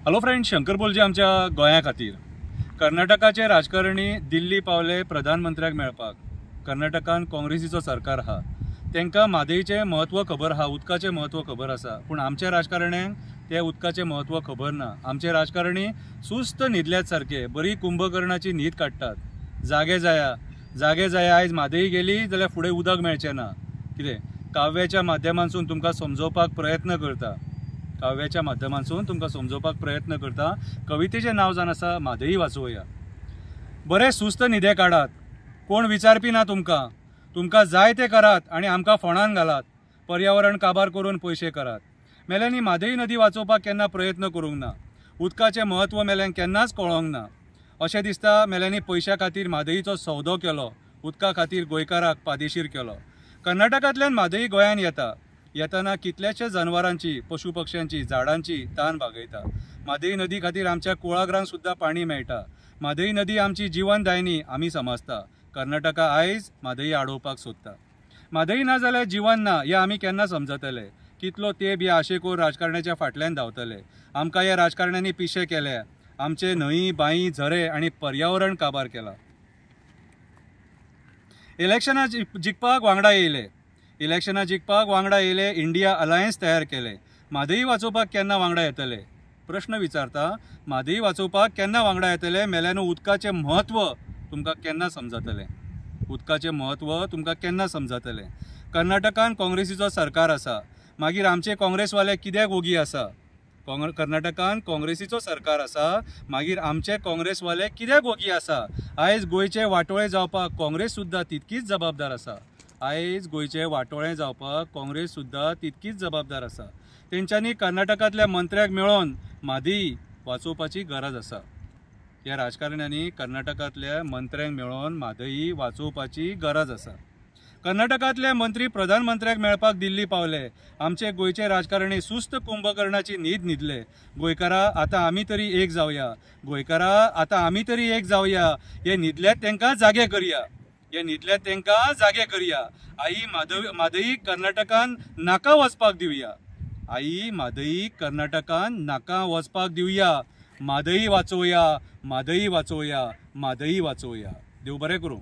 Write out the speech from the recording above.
Hello friends, Shankar बोलजे आमच्या गोंया खातीर। कर्नाटकाचे राजकारणी दिल्ली पावले प्रधानमंत्र्याक मेळपाक। कर्नाटकान काँग्रेसीचो सरकार हा, तांकां म्हादईचें महत्व खबर हा, उदकाचें महत्व खबर आसा। पूण आमच्या राजकारण्यांक ते उदकाचें महत्व खबर ना। आमचे राजकारणी सुस्त न्हिदल्यात सारके, बरी कुंभकर्णाची न्हीद काडटात। जागे जाया आयज म्हादई गेली जाल्यार फुडें उदक मेळचें ना। कितें काव्याच्या माध्यमांतसून तुमकां समजोवपाक प्रयत्न करता, कवितेचें नांव जावन आसा म्हादई वाचोवया। बरे सुस्त न्हिदे काडात, कोण विचारपी ना तुमकां जाय ते करात आनी आमकां फोंडान घालात। पर्यावरण काबार करून पयशे करात। मेल्यांनी म्हादई नदी वाचोवपाक केन्ना प्रयत्न करूंक ना। उदकाचें महत्व मेल्यांक केन्नाच कळोंक ना। अशें दिसता मेल्यांनी पयशा खातीर म्हादईचो सौदो केलो, उदका खातीर गोंयकाराक पादेशीर केलो। कर्नाटकांतल्यान म्हादई गोंयान येताना कितल्याशेच जनावरांची, पशु पक्ष्यांची, झाडांची तान भागयता। म्हादई नदी खातीर आमच्या कुळागरांक सुद्दां पाणी मेळटा। म्हादई नदी आमची जीवनदायिनी आमी समजता। कर्नाटका आयज म्हादई आडोवपाक सोदता। म्हादई ना जाल्यार जीवन ना हें आमी केन्ना समजतले। कितलो तेंप ह्या आशेकूर राजकारण्याच्या फाटल्यान धांवतले। आमकां ह्या राजकारण्यांनी पिशे केले, आमचे न्हंय, बांय, झरे आनी पर्यावरण काबार केला। इलेक्शनां जिखपाक वांगडा येयले, इंडिया अलायन्स तयार केले। म्हादई वाचोवपाक केन्ना वांगडा येतले? प्रश्न विचारता, म्हादई वाचोवपाक केन्ना वांगडा येतले? मेल्यान उदकाचें महत्व तुमकां केन्ना समजतलें? कर्नाटकान काँग्रेसीचो सरकार आसा, मागीर आमचे काँग्रेसवाले कित्याक ओगी आसा? कर्नाटकान काँग्रेसीचो सरकार आसा, मागीर आमचे काँग्रेसवाले कित्याक ओगी आसा? आयज गोंयचे वाटोळे जावपाक काँग्रेस सुद्दां तितकीच जबाबदार आसा। तेंच्यांनी कर्नाटकांतल्या मंत्र्याक मेळोन म्हादई वाचोवपाची गरज आसा। ह्या राजकारण्यांनी कर्नाटकांतल्या मंत्र्यांक मेळोन म्हादई वाचोवपाची गरज आसा। कर्नाटकांतले मंत्री प्रधानमंत्र्याक मेळपाक दिल्ली पावले। आमचे गोंयचे राजकारणी सुस्त कुंभकर्णाची न्हीद न्हिदले। गोंयकारा आतां आमी तरी एक जावया, हे न्हिदल्यात तांकां जागे करया। आई म्हादई कर्नाटकान नाका वचपाक दिवया। म्हादई वाचोवया। देव बरें करूं।